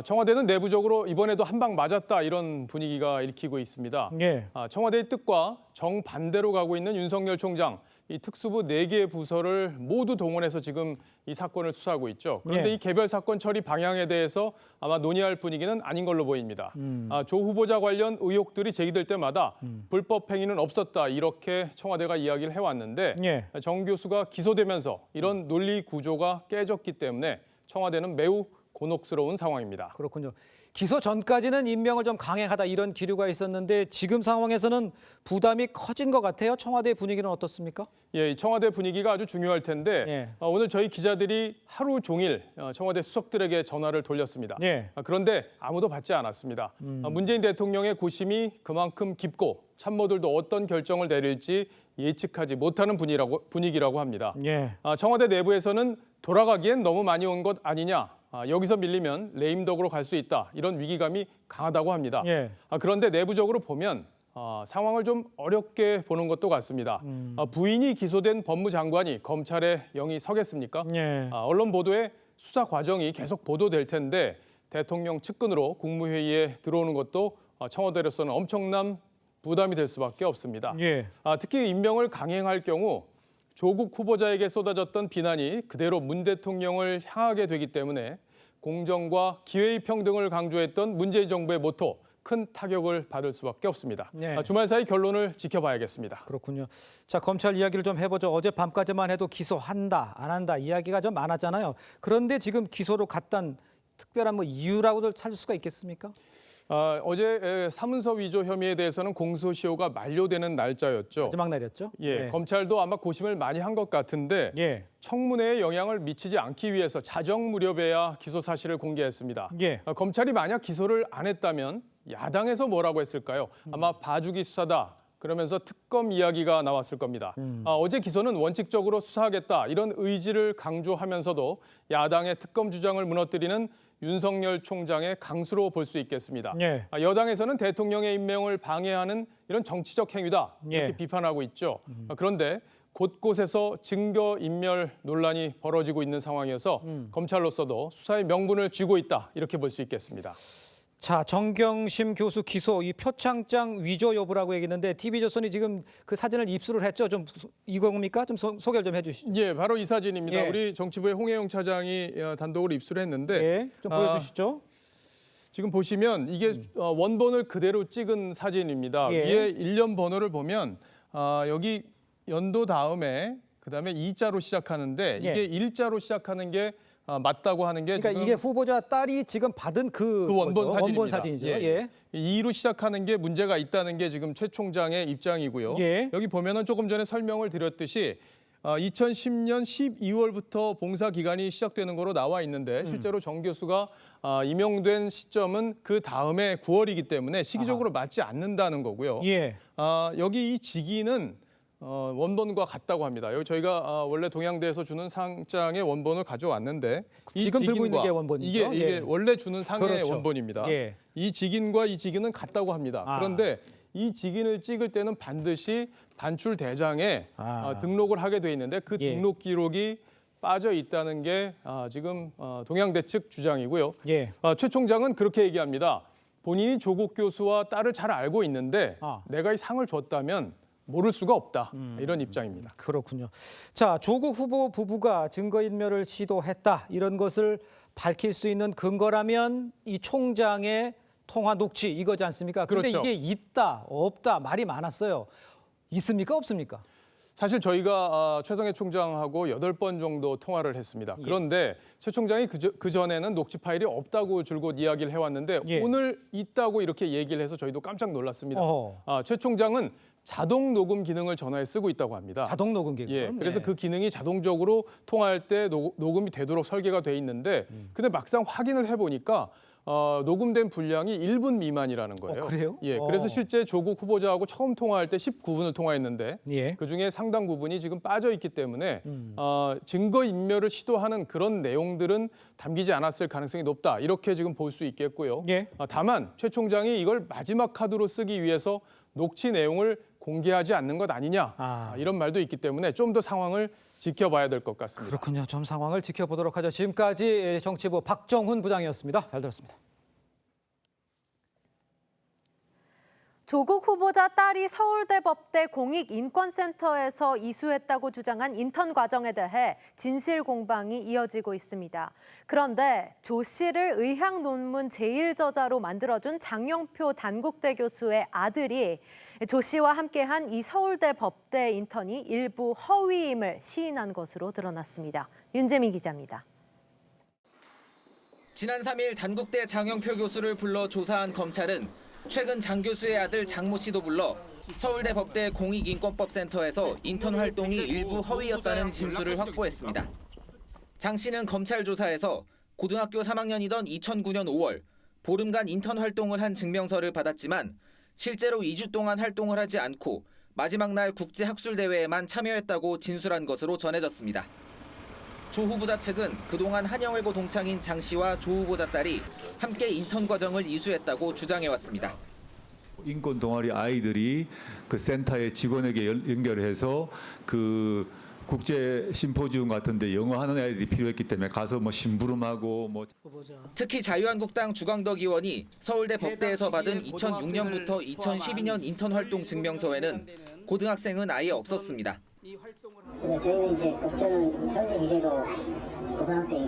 [SPEAKER 24] 청와대는 내부적으로 이번에도 한 방 맞았다 이런 분위기가 읽히고 있습니다.
[SPEAKER 2] 예.
[SPEAKER 24] 청와대의 뜻과 정반대로 가고 있는 윤석열 총장, 이 특수부 4개 부서를 모두 동원해서 지금 이 사건을 수사하고 있죠. 그런데
[SPEAKER 2] 예.
[SPEAKER 24] 이 개별 사건 처리 방향에 대해서 아마 논의할 분위기는 아닌 걸로 보입니다. 조 후보자 관련 의혹들이 제기될 때마다 불법 행위는 없었다 이렇게 청와대가 이야기를 해왔는데
[SPEAKER 2] 예.
[SPEAKER 24] 정 교수가 기소되면서 이런 논리 구조가 깨졌기 때문에 청와대는 매우 곤혹스러운 상황입니다.
[SPEAKER 2] 그렇군요. 기소 전까지는 임명을 좀 강행하다 이런 기류가 있었는데 지금 상황에서는 부담이 커진 것 같아요. 청와대 분위기는 어떻습니까?
[SPEAKER 24] 예, 이 청와대 분위기가 아주 중요할 텐데
[SPEAKER 2] 예.
[SPEAKER 24] 오늘 저희 기자들이 하루 종일 청와대 수석들에게 전화를 돌렸습니다.
[SPEAKER 2] 예.
[SPEAKER 24] 그런데 아무도 받지 않았습니다. 문재인 대통령의 고심이 그만큼 깊고 참모들도 어떤 결정을 내릴지 예측하지 못하는 분위기라고 합니다.
[SPEAKER 2] 예.
[SPEAKER 24] 청와대 내부에서는 돌아가기엔 너무 많이 온 것 아니냐. 여기서 밀리면 레임덕으로 갈 수 있다. 이런 위기감이 강하다고 합니다.
[SPEAKER 2] 예.
[SPEAKER 24] 그런데 내부적으로 보면 상황을 좀 어렵게 보는 것도 같습니다. 부인이 기소된 법무장관이 검찰에 영이 서겠습니까?
[SPEAKER 2] 예.
[SPEAKER 24] 언론 보도에 수사 과정이 계속 보도될 텐데 대통령 측근으로 국무회의에 들어오는 것도 청와대로서는 엄청난 부담이 될 수밖에 없습니다.
[SPEAKER 2] 예.
[SPEAKER 24] 특히 임명을 강행할 경우 조국 후보자에게 쏟아졌던 비난이 그대로 문 대통령을 향하게 되기 때문에 공정과 기회의 평등을 강조했던 문재인 정부의 모토 큰 타격을 받을 수밖에 없습니다.
[SPEAKER 2] 네.
[SPEAKER 24] 주말 사이 결론을 지켜봐야겠습니다.
[SPEAKER 2] 그렇군요. 자, 검찰 이야기를 좀 해보죠. 어젯밤까지만 해도 기소한다, 안 한다 이야기가 좀 많았잖아요. 그런데 지금 기소로 갔던 특별한 이유라고도 찾을 수가 있겠습니까?
[SPEAKER 24] 어제 사문서 위조 혐의에 대해서는 공소시효가 만료되는 날짜였죠.
[SPEAKER 2] 마지막 날이었죠.
[SPEAKER 24] 예, 검찰도 아마 고심을 많이 한 것 같은데
[SPEAKER 2] 예.
[SPEAKER 24] 청문회에 영향을 미치지 않기 위해서 자정 무렵에야 기소 사실을 공개했습니다.
[SPEAKER 2] 예.
[SPEAKER 24] 검찰이 만약 기소를 안 했다면 야당에서 뭐라고 했을까요? 아마 봐주기 수사다. 그러면서 특검 이야기가 나왔을 겁니다. 어제 기소는 원칙적으로 수사하겠다 이런 의지를 강조하면서도 야당의 특검 주장을 무너뜨리는 윤석열 총장의 강수로 볼 수 있겠습니다.
[SPEAKER 2] 예.
[SPEAKER 24] 여당에서는 대통령의 임명을 방해하는 이런 정치적 행위다 이렇게
[SPEAKER 2] 예.
[SPEAKER 24] 비판하고 있죠. 그런데 곳곳에서 증거인멸 논란이 벌어지고 있는 상황이어서 검찰로서도 수사의 명분을 쥐고 있다 이렇게 볼 수 있겠습니다.
[SPEAKER 2] 자, 정경심 교수 기소, 이 표창장 위조 여부라고 얘기했는데 TV조선이 지금 그 사진을 입수를 했죠. 좀 이겁니까? 좀 소개를 좀 해주시죠.
[SPEAKER 24] 예, 바로 이 사진입니다.
[SPEAKER 2] 예.
[SPEAKER 24] 우리 정치부의 홍혜영 차장이 단독으로 입수를 했는데
[SPEAKER 2] 예, 좀 보여주시죠.
[SPEAKER 24] 지금 보시면 이게 원본을 그대로 찍은 사진입니다.
[SPEAKER 2] 예.
[SPEAKER 24] 위에 일련 번호를 보면 여기 연도 다음에 그다음에 이자로 시작하는데 이게
[SPEAKER 2] 예.
[SPEAKER 24] 일자로 시작하는 게 맞다고 하는 게
[SPEAKER 2] 그러니까
[SPEAKER 24] 지금
[SPEAKER 2] 이게 후보자 딸이 지금 받은 그
[SPEAKER 24] 원본
[SPEAKER 2] 거죠?
[SPEAKER 24] 사진입니다.
[SPEAKER 2] 원본 사진이죠.
[SPEAKER 24] 예.
[SPEAKER 2] 예.
[SPEAKER 24] 2로 시작하는 게 문제가 있다는 게 지금 최 총장의 입장이고요.
[SPEAKER 2] 예.
[SPEAKER 24] 여기 보면은 조금 전에 설명을 드렸듯이 2010년 12월부터 봉사 기간이 시작되는 거로 나와 있는데 실제로 정 교수가 임용된 시점은 그 다음에 9월이기 때문에 시기적으로 맞지 않는다는 거고요.
[SPEAKER 2] 예.
[SPEAKER 24] 여기 이 직위는 원본과 같다고 합니다. 여기 저희가 원래 동양대에서 주는 상장의 원본을 가져왔는데 이
[SPEAKER 2] 지금 들고 있는
[SPEAKER 24] 직인과
[SPEAKER 2] 게 원본이죠?
[SPEAKER 24] 이게
[SPEAKER 2] 예.
[SPEAKER 24] 원래 주는 상의
[SPEAKER 2] 그렇죠.
[SPEAKER 24] 원본입니다.
[SPEAKER 2] 예.
[SPEAKER 24] 이 직인과 이 직인은 같다고 합니다. 그런데 이 직인을 찍을 때는 반드시 반출 대장에 등록을 하게 돼 있는데 그
[SPEAKER 2] 예.
[SPEAKER 24] 등록 기록이 빠져 있다는 게 지금 동양대 측 주장이고요.
[SPEAKER 2] 예.
[SPEAKER 24] 최 총장은 그렇게 얘기합니다. 본인이 조국 교수와 딸을 잘 알고 있는데 내가 이 상을 줬다면 모를 수가 없다. 이런 입장입니다.
[SPEAKER 2] 그렇군요. 자, 조국 후보 부부가 증거인멸을 시도했다. 이런 것을 밝힐 수 있는 근거라면 이 총장의 통화 녹취 이거지 않습니까? 그런데
[SPEAKER 24] 그렇죠.
[SPEAKER 2] 이게 있다, 없다 말이 많았어요. 있습니까? 없습니까?
[SPEAKER 24] 사실 저희가 최성해 총장하고 8번 정도 통화를 했습니다. 그런데 최 총장이 그 전에는 녹취 파일이 없다고 줄곧 이야기를 해왔는데 오늘 있다고 이렇게 얘기를 해서 저희도 깜짝 놀랐습니다. 최 총장은 자동 녹음 기능을 전화에 쓰고 있다고 합니다.
[SPEAKER 2] 자동 녹음 기능.
[SPEAKER 24] 예, 그래서 그 기능이 자동적으로 통화할 때 녹음이 되도록 설계가 돼 있는데 근데 막상 확인을 해보니까 녹음된 분량이 1분 미만이라는 거예요.
[SPEAKER 2] 그래요?
[SPEAKER 24] 예, 그래서 실제 조국 후보자하고 처음 통화할 때 19분을 통화했는데
[SPEAKER 2] 예.
[SPEAKER 24] 그중에 상당 부분이 지금 빠져 있기 때문에 증거 인멸을 시도하는 그런 내용들은 담기지 않았을 가능성이 높다. 이렇게 지금 볼 수 있겠고요.
[SPEAKER 2] 예.
[SPEAKER 24] 다만 최 총장이 이걸 마지막 카드로 쓰기 위해서 녹취 내용을 공개하지 않는 것 아니냐 이런 말도 있기 때문에 좀 더 상황을 지켜봐야 될 것 같습니다.
[SPEAKER 2] 그렇군요. 좀 상황을 지켜보도록 하죠. 지금까지 정치부 박정훈 부장이었습니다. 잘 들었습니다.
[SPEAKER 1] 조국 후보자 딸이 서울대 법대 공익인권센터에서 이수했다고 주장한 인턴 과정에 대해 진실 공방이 이어지고 있습니다. 그런데 조 씨를 의학 논문 제1저자로 만들어준 장영표 단국대 교수의 아들이 조 씨와 함께한 이 서울대 법대 인턴이 일부 허위임을 시인한 것으로 드러났습니다. 윤재민 기자입니다.
[SPEAKER 3] 지난 3일 단국대 장영표 교수를 불러 조사한 검찰은 최근 장 교수의 아들 장모 씨도 불러 서울대 법대 공익인권법센터에서 인턴 활동이 일부 허위였다는 진술을 확보했습니다. 장 씨는 검찰 조사에서 고등학교 3학년이던 2009년 5월 보름간 인턴 활동을 한 증명서를 받았지만 실제로 2주 동안 활동을 하지 않고 마지막 날 국제학술대회에만 참여했다고 진술한 것으로 전해졌습니다. 조 후보자 측은 그동안 한영외고 동창인 장 씨와 조 후보자 딸이 함께 인턴 과정을 이수했다고 주장해왔습니다.
[SPEAKER 17] 인권 동아리 아이들이 그 센터의 직원에게 연결해서 그 국제 심포지움 같은데 영어 하는 아이들이 필요했기 때문에 가서 뭐 심부름하고 뭐.
[SPEAKER 3] 특히 자유한국당 주광덕 의원이 서울대 법대에서 받은 2006년부터 2012년 인턴 활동 증명서에는 고등학생은 아예 없었습니다.
[SPEAKER 6] 그래서 저희는 이제 국정은 설립 이래로 고등학생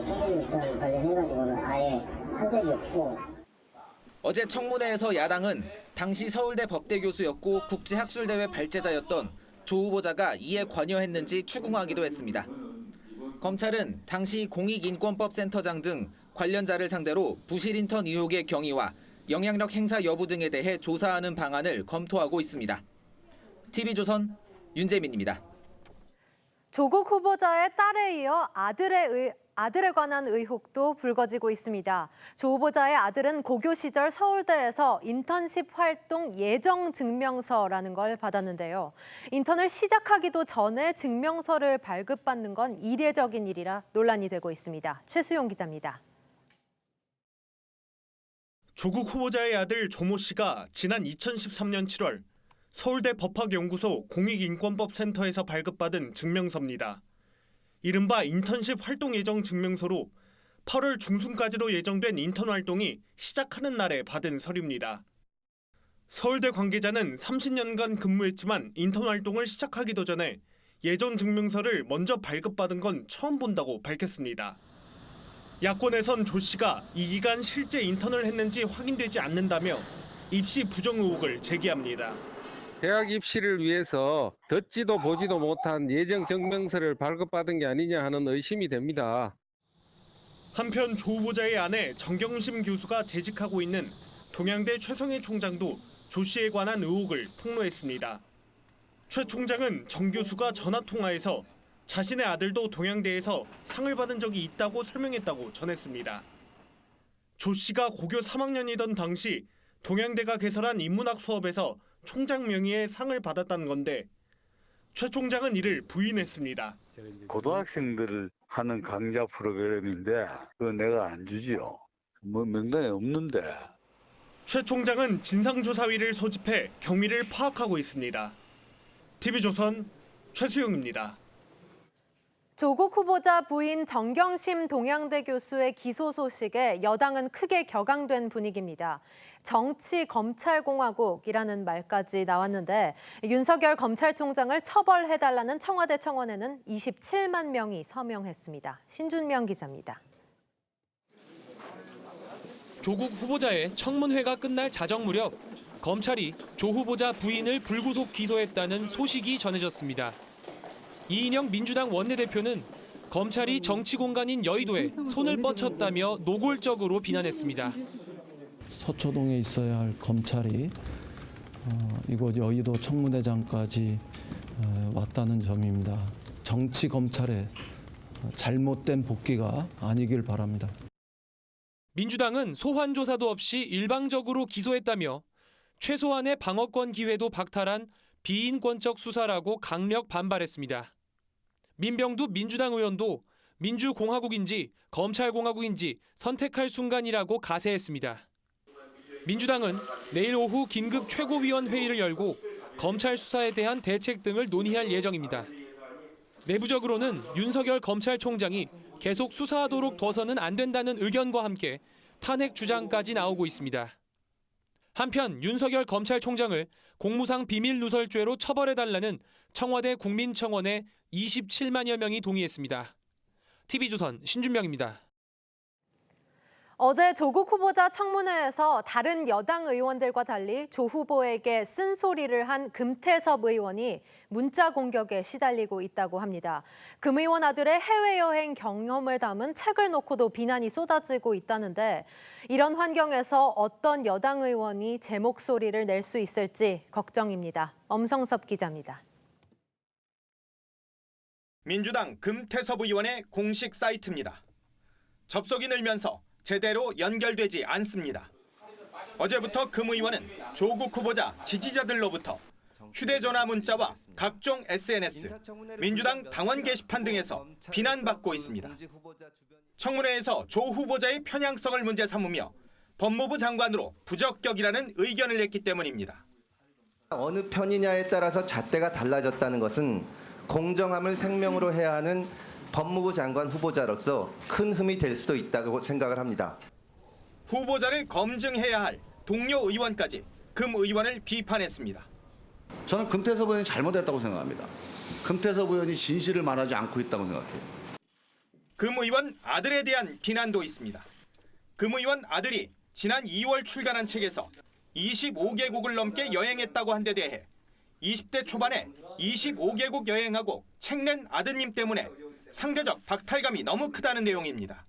[SPEAKER 6] 청소년 관련해가지고는 아예 한 적이 없고.
[SPEAKER 3] 어제 청문회에서 야당은 당시 서울대 법대 교수였고 국제학술대회 발제자였던 조 후보자가 이에 관여했는지 추궁하기도 했습니다. 검찰은 당시 공익인권법센터장 등 관련자를 상대로 부실 인턴 의혹의 경위와 영향력 행사 여부 등에 대해 조사하는 방안을 검토하고 있습니다. TV조선 윤재민입니다.
[SPEAKER 1] 조국 후보자의 딸에 이어 아들에 관한 의혹도 불거지고 있습니다. 조 후보자의 아들은 고교 시절 서울대에서 인턴십 활동 예정 증명서라는 걸 받았는데요. 인턴을 시작하기도 전에 증명서를 발급받는 건 이례적인 일이라 논란이 되고 있습니다. 최수용 기자입니다.
[SPEAKER 22] 조국 후보자의 아들 조모 씨가 지난 2013년 7월 서울대 법학연구소 공익인권법센터에서 발급받은 증명서입니다. 이른바 인턴십 활동 예정 증명서로 8월 중순까지로 예정된 인턴 활동이 시작하는 날에 받은 서류입니다. 서울대 관계자는 30년간 근무했지만 인턴 활동을 시작하기도 전에 예전 증명서를 먼저 발급받은 건 처음 본다고 밝혔습니다. 야권에선 조 씨가 이 기간 실제 인턴을 했는지 확인되지 않는다며 입시 부정 의혹을 제기합니다.
[SPEAKER 4] 대학 입시를 위해서 듣지도 보지도 못한 예정 증명서를 발급받은 게 아니냐 하는 의심이 됩니다.
[SPEAKER 22] 한편 조 후보자의 아내 정경심 교수가 재직하고 있는 동양대 최성해 총장도 조 씨에 관한 의혹을 폭로했습니다. 최 총장은 정 교수가 전화통화에서 자신의 아들도 동양대에서 상을 받은 적이 있다고 설명했다고 전했습니다. 조 씨가 고교 3학년이던 당시 동양대가 개설한 인문학 수업에서 총장 명의의 상을 받았다는 건데 최 총장은 이를 부인했습니다.
[SPEAKER 23] 고등학생들을 하는 강좌 프로그램인데 그거 내가 안 주지요. 뭐 명단에 없는데.
[SPEAKER 22] 최 총장은 진상조사위를 소집해 경위를 파악하고 있습니다. TV조선 최수용입니다.
[SPEAKER 1] 조국 후보자 부인 정경심 동양대 교수의 기소 소식에 여당은 크게 격앙된 분위기입니다. 정치-검찰공화국이라는 말까지 나왔는데 윤석열 검찰총장을 처벌해달라는 청와대 청원에는 27만 명이 서명했습니다. 신준명 기자입니다.
[SPEAKER 9] 조국 후보자의 청문회가 끝날 자정 무렵 검찰이 조 후보자 부인을 불구속 기소했다는 소식이 전해졌습니다. 이인영 민주당 원내대표는 검찰이 정치 공간인 여의도에 손을 뻗쳤다며 노골적으로 비난했습니다.
[SPEAKER 5] 서초동에 있어야 할 검찰이 이곳 여의도 청문회장까지 왔다는 점입니다. 정치 검찰의 잘못된 복귀가 아니길 바랍니다.
[SPEAKER 9] 민주당은 소환 조사도 없이 일방적으로 기소했다며 최소한의 방어권 기회도 박탈한 비인권적 수사라고 강력 반발했습니다. 민병두 민주당 의원도 민주공화국인지 검찰공화국인지 선택할 순간이라고 가세했습니다. 민주당은 내일 오후 긴급 최고위원 회의를 열고 검찰 수사에 대한 대책 등을 논의할 예정입니다. 내부적으로는 윤석열 검찰총장이 계속 수사하도록 둬서는 안 된다는 의견과 함께 탄핵 주장까지 나오고 있습니다.
[SPEAKER 7] 한편 윤석열 검찰총장을 공무상 비밀 누설죄로 처벌해달라는 청와대 국민청원에 27만여 명이 동의했습니다. TV조선 신준명입니다.
[SPEAKER 1] 어제 조국 후보자 청문회에서 다른 여당 의원들과 달리 조 후보에게 쓴소리를 한 금태섭 의원이 문자 공격에 시달리고 있다고 합니다. 금 의원 아들의 해외여행 경험을 담은 책을 놓고도 비난이 쏟아지고 있다는데 이런 환경에서 어떤 여당 의원이 제 목소리를 낼 수 있을지 걱정입니다. 엄성섭 기자입니다.
[SPEAKER 8] 민주당 금태섭 의원의 공식 사이트입니다. 접속이 늘면서 제대로 연결되지 않습니다. 어제부터 금 의원은 조국 후보자 지지자들로부터 휴대전화 문자와 각종 SNS, 민주당 당원 게시판 등에서 비난받고 있습니다. 청문회에서 조 후보자의 편향성을 문제 삼으며 법무부 장관으로 부적격이라는 의견을 냈기 때문입니다.
[SPEAKER 12] 어느 편이냐에 따라서 잣대가 달라졌다는 것은 공정함을 생명으로 해야 하는 법무부 장관 후보자로서 큰 흠이 될 수도 있다고 생각을 합니다.
[SPEAKER 8] 후보자를 검증해야 할 동료 의원까지 금 의원을 비판했습니다.
[SPEAKER 13] 저는 금태섭 의원이 잘못했다고 생각합니다. 금태섭 의원이 진실을 말하지 않고 있다고 생각해요.
[SPEAKER 8] 금 의원 아들에 대한 비난도 있습니다. 금 의원 아들이 지난 2월 출간한 책에서 25개국을 넘게 여행했다고 한 데 대해 20대 초반에 25개국 여행하고 책 낸 아드님 때문에 상대적 박탈감이 너무 크다는 내용입니다.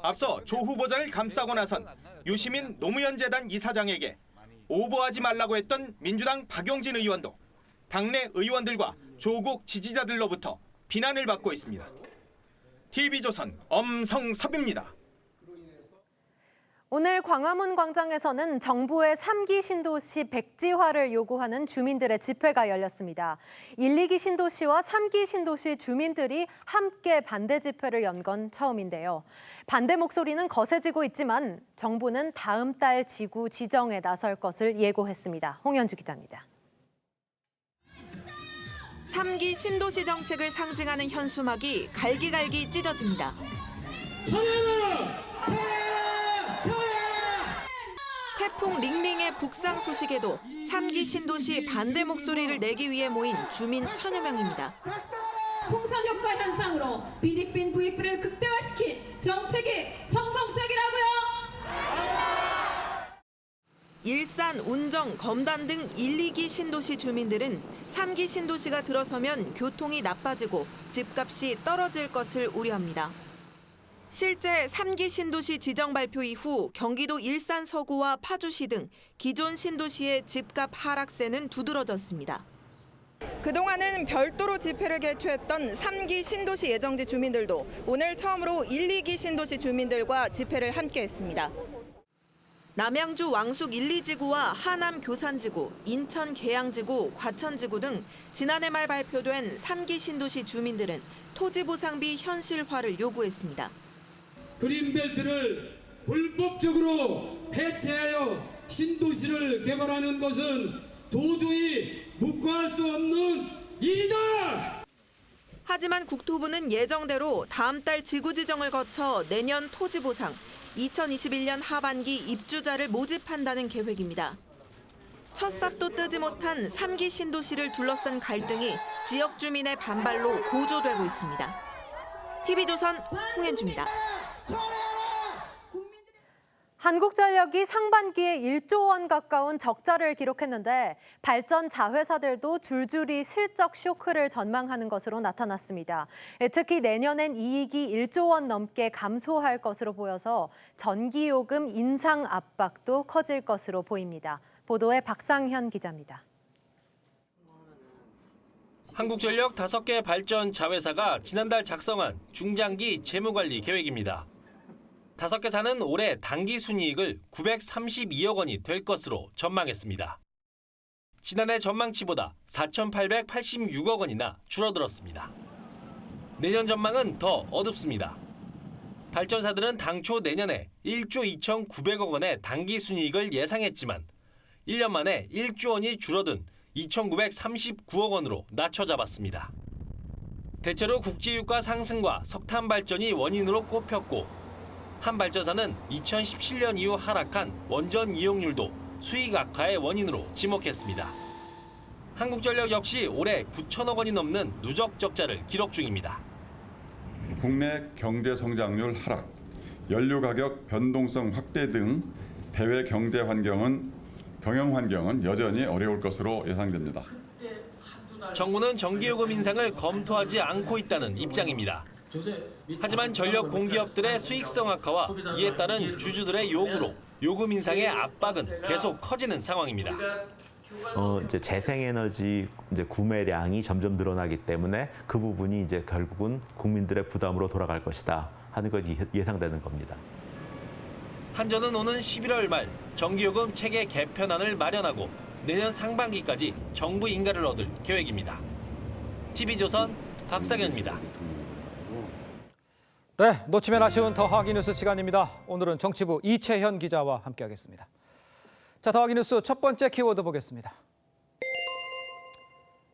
[SPEAKER 8] 앞서 조 후보자를 감싸고 나선 유시민 노무현재단 이사장에게 오버하지 말라고 했던 민주당 박용진 의원도 당내 의원들과 조국 지지자들로부터 비난을 받고 있습니다. TV조선 엄성섭입니다.
[SPEAKER 1] 오늘 광화문 광장에서는 정부의 3기 신도시 백지화를 요구하는 주민들의 집회가 열렸습니다. 1, 2기 신도시와 3기 신도시 주민들이 함께 반대 집회를 연 건 처음인데요. 반대 목소리는 거세지고 있지만 정부는 다음 달 지구 지정에 나설 것을 예고했습니다. 홍현주 기자입니다.
[SPEAKER 25] 3기 신도시 정책을 상징하는 현수막이 갈기갈기 찢어집니다. 태풍 링링의 북상 소식에도 3기 신도시 반대 목소리를 내기 위해 모인 주민 천여 명입니다.
[SPEAKER 26] 풍선 효과 현상으로 비익빈 부익빈을 극대화시킨 정책이 성공적이라고요.
[SPEAKER 25] 일산, 운정, 검단 등 1, 2기 신도시 주민들은 3기 신도시가 들어서면 교통이 나빠지고 집값이 떨어질 것을 우려합니다. 실제 3기 신도시 지정 발표 이후 경기도 일산 서구와 파주시 등 기존 신도시의 집값 하락세는 두드러졌습니다. 그동안은 별도로 집회를 개최했던 3기 신도시 예정지 주민들도 오늘 처음으로 1, 2기 신도시 주민들과 집회를 함께했습니다. 남양주 왕숙 1, 2지구와 하남 교산지구, 인천 계양지구, 과천지구 등 지난해 말 발표된 3기 신도시 주민들은 토지 보상비 현실화를 요구했습니다.
[SPEAKER 27] 그린벨트를 불법적으로 해체하여 신도시를 개발하는 것은 도저히 묵과할 수 없는 일이다.
[SPEAKER 25] 하지만 국토부는 예정대로 다음 달 지구 지정을 거쳐 내년 토지 보상, 2021년 하반기 입주자를 모집한다는 계획입니다. 첫 삽도 뜨지 못한 3기 신도시를 둘러싼 갈등이 지역 주민의 반발로 고조되고 있습니다. TV조선 홍현주입니다.
[SPEAKER 1] 한국전력이 상반기에 1조 원 가까운 적자를 기록했는데 발전 자회사들도 줄줄이 실적 쇼크를 전망하는 것으로 나타났습니다. 특히 내년엔 이익이 1조 원 넘게 감소할 것으로 보여서 전기요금 인상 압박도 커질 것으로 보입니다. 보도에 박상현 기자입니다.
[SPEAKER 28] 한국전력 5개 발전 자회사가 지난달 작성한 중장기 재무관리 계획입니다. 5개사는 올해 당기 순이익을 932억 원이 될 것으로 전망했습니다. 지난해 전망치보다 4,886억 원이나 줄어들었습니다. 내년 전망은 더 어둡습니다. 발전사들은 당초 내년에 1조 2,900억 원의 당기 순이익을 예상했지만 1년 만에 1조 원이 줄어든 2,939억 원으로 낮춰 잡았습니다. 대체로 국제유가 상승과 석탄 발전이 원인으로 꼽혔고 한 발전사는 2017년 이후 하락한 원전 이용률도 수익 악화의 원인으로 지목했습니다. 한국전력 역시 올해 9천억 원이 넘는 누적 적자를 기록 중입니다.
[SPEAKER 10] 국내 경제 성장률 하락, 연료 가격 변동성 확대 등 대외 경제 경영 환경은 여전히 어려울 것으로 예상됩니다.
[SPEAKER 28] 정부는 전기요금 인상을 검토하지 않고 있다는 입장입니다. 하지만 전력 공기업들의 수익성 악화와 이에 따른 주주들의 요구로 요금 인상의 압박은 계속 커지는 상황입니다.
[SPEAKER 11] 이제 재생에너지 구매량이 점점 늘어나기 때문에 그 부분이 이제 결국은 국민들의 부담으로 돌아갈 것이다 하는 것이 예상되는 겁니다.
[SPEAKER 28] 한전은 오는 11월 말 전기요금 체계 개편안을 마련하고 내년 상반기까지 정부 인가를 얻을 계획입니다. TV조선 박상현입니다.
[SPEAKER 2] 네, 놓치면 아쉬운 더하기 뉴스 시간입니다. 오늘은 정치부 이채현 기자와 함께하겠습니다. 자, 더하기 뉴스 첫 번째 키워드 보겠습니다.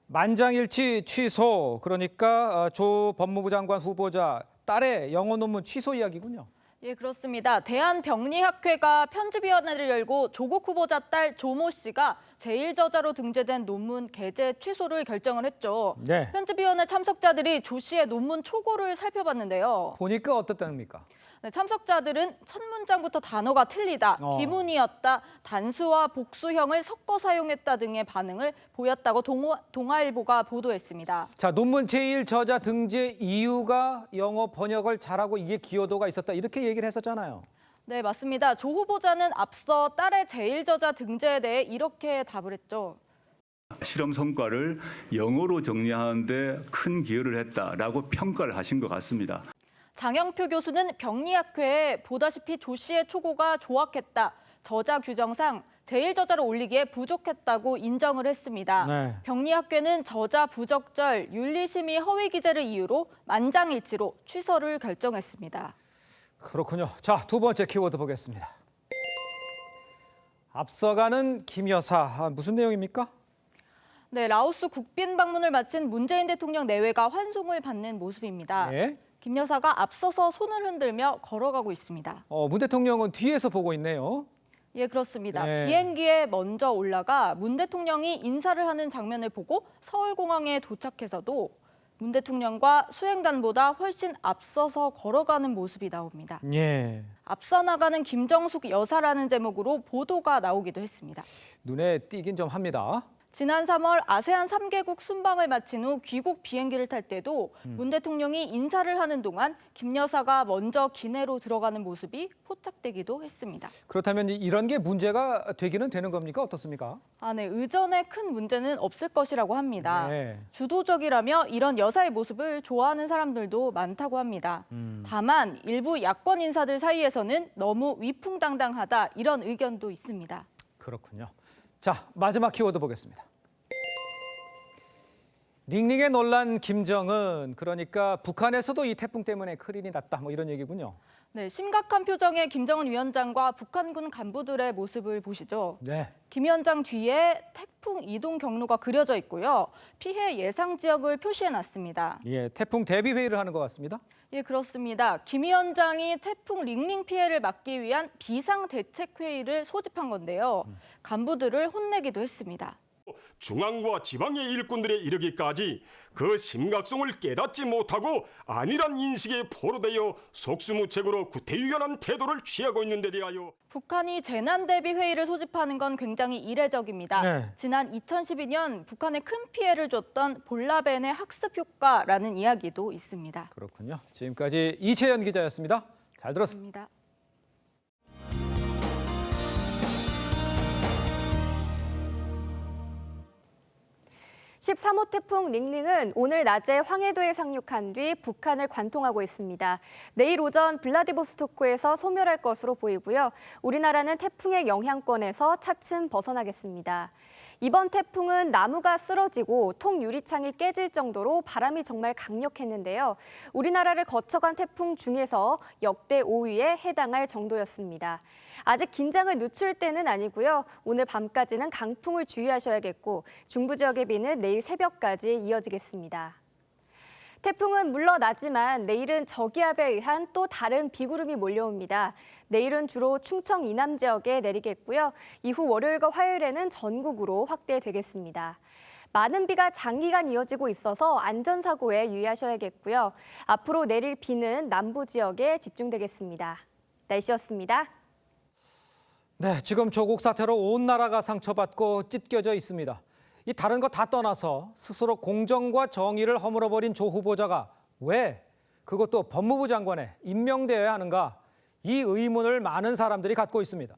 [SPEAKER 2] 만장일치 취소, 그러니까 조 법무부 장관 후보자 딸의 영어 논문 취소 이야기군요.
[SPEAKER 14] 예, 그렇습니다. 대한병리학회가 편집위원회를 열고 조국 후보자 딸 조모 씨가 제1저자로 등재된 논문 게재 취소를 결정을 했죠.
[SPEAKER 2] 네.
[SPEAKER 14] 편집위원회 참석자들이 조 씨의 논문 초고를 살펴봤는데요.
[SPEAKER 2] 보니까 어떻답니까?
[SPEAKER 14] 네, 참석자들은 첫 문장부터 단어가 틀리다, 비문이었다, 단수와 복수형을 섞어 사용했다 등의 반응을 보였다고 동아일보가 보도했습니다.
[SPEAKER 2] 자, 논문 제1저자 등재 이유가 영어 번역을 잘하고 이게 기여도가 있었다, 이렇게 얘기를 했었잖아요.
[SPEAKER 14] 네, 맞습니다. 조 후보자는 앞서 딸의 제1저자 등재에 대해 이렇게 답을 했죠.
[SPEAKER 15] 실험 성과를 영어로 정리하는 데 큰 기여를 했다라고 평가를 하신 것 같습니다.
[SPEAKER 14] 장영표 교수는 병리학회에 보다시피 조 씨의 초고가 조악했다, 저자 규정상 제1저자를 올리기에 부족했다고 인정을 했습니다.
[SPEAKER 2] 네.
[SPEAKER 14] 병리학회는 저자 부적절, 윤리심의 허위 기재를 이유로 만장일치로 취소를 결정했습니다.
[SPEAKER 2] 그렇군요. 자, 두 번째 키워드 보겠습니다. 앞서가는 김 여사, 무슨 내용입니까?
[SPEAKER 14] 네, 라오스 국빈 방문을 마친 문재인 대통령 내외가 환송을 받는 모습입니다.
[SPEAKER 2] 네.
[SPEAKER 14] 김 여사가 앞서서 손을 흔들며 걸어가고 있습니다.
[SPEAKER 2] 문 대통령은 뒤에서 보고 있네요.
[SPEAKER 14] 예, 그렇습니다.
[SPEAKER 2] 네.
[SPEAKER 14] 비행기에 먼저 올라가 문 대통령이 인사를 하는 장면을 보고 서울공항에 도착해서도 문 대통령과 수행단보다 훨씬 앞서서 걸어가는 모습이 나옵니다.
[SPEAKER 2] 예.
[SPEAKER 14] 앞서 나가는 김정숙 여사라는 제목으로 보도가 나오기도 했습니다.
[SPEAKER 2] 눈에 띄긴 좀 합니다.
[SPEAKER 14] 지난 3월 아세안 3개국 순방을 마친 후 귀국 비행기를 탈 때도 문 대통령이 인사를 하는 동안 김 여사가 먼저 기내로 들어가는 모습이 포착되기도 했습니다.
[SPEAKER 2] 그렇다면 이런 게 문제가 되기는 되는 겁니까? 어떻습니까?
[SPEAKER 14] 네, 의전에 큰 문제는 없을 것이라고 합니다.
[SPEAKER 2] 네.
[SPEAKER 14] 주도적이라며 이런 여사의 모습을 좋아하는 사람들도 많다고 합니다. 다만 일부 야권 인사들 사이에서는 너무 위풍당당하다, 이런 의견도 있습니다.
[SPEAKER 2] 그렇군요. 자, 마지막 키워드 보겠습니다. 링링의 논란 김정은, 그러니까 북한에서도 이 태풍 때문에 큰일이 났다, 뭐 이런 얘기군요.
[SPEAKER 14] 네, 심각한 표정의 김정은 위원장과 북한군 간부들의 모습을 보시죠.
[SPEAKER 2] 네.
[SPEAKER 14] 김 위원장 뒤에 태풍 이동 경로가 그려져 있고요. 피해 예상 지역을 표시해놨습니다.
[SPEAKER 2] 예, 태풍 대비 회의를 하는 것 같습니다.
[SPEAKER 14] 예, 그렇습니다. 김 위원장이 태풍 링링 피해를 막기 위한 비상대책회의를 소집한 건데요. 간부들을 혼내기도 했습니다.
[SPEAKER 16] 중앙과 지방의 일꾼들에 이르기까지 그 심각성을 깨닫지 못하고 아니란 인식에 포로되어 속수무책으로 구태의연한 태도를 취하고 있는 데 대하여
[SPEAKER 14] 북한이 재난대비회의를 소집하는 건 굉장히 이례적입니다.
[SPEAKER 2] 네.
[SPEAKER 14] 지난 2012년 북한에 큰 피해를 줬던 볼라벤의 학습 효과라는 이야기도 있습니다.
[SPEAKER 2] 그렇군요. 지금까지 이채연 기자였습니다. 잘 들었습니다.
[SPEAKER 18] 13호 태풍 링링은 오늘 낮에 황해도에 상륙한 뒤 북한을 관통하고 있습니다. 내일 오전 블라디보스토크에서 소멸할 것으로 보이고요. 우리나라는 태풍의 영향권에서 차츰 벗어나겠습니다. 이번 태풍은 나무가 쓰러지고 통유리창이 깨질 정도로 바람이 정말 강력했는데요. 우리나라를 거쳐간 태풍 중에서 역대 5위에 해당할 정도였습니다. 아직 긴장을 늦출 때는 아니고요. 오늘 밤까지는 강풍을 주의하셔야겠고 중부 지역의 비는 내일 새벽까지 이어지겠습니다. 태풍은 물러나지만 내일은 저기압에 의한 또 다른 비구름이 몰려옵니다. 내일은 주로 충청 이남 지역에 내리겠고요. 이후 월요일과 화요일에는 전국으로 확대되겠습니다. 많은 비가 장기간 이어지고 있어서 안전사고에 유의하셔야겠고요. 앞으로 내릴 비는 남부 지역에 집중되겠습니다. 날씨였습니다.
[SPEAKER 2] 네, 지금 조국 사태로 온 나라가 상처받고 찢겨져 있습니다. 이 다른 거 다 떠나서 스스로 공정과 정의를 허물어버린 조 후보자가 왜 그것도 법무부 장관에 임명되어야 하는가? 이 의문을 많은 사람들이 갖고 있습니다.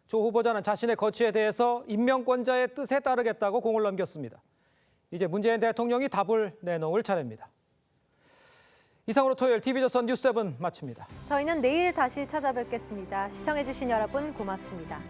[SPEAKER 2] 조 후보자는 자신의 거취에 대해서 임명권자의 뜻에 따르겠다고 공을 넘겼습니다. 이제 문재인 대통령이 답을 내놓을 차례입니다. 이상으로 토요일 TV조선 뉴스 7 마칩니다.
[SPEAKER 1] 저희는 내일 다시 찾아뵙겠습니다. 시청해주신 여러분 고맙습니다.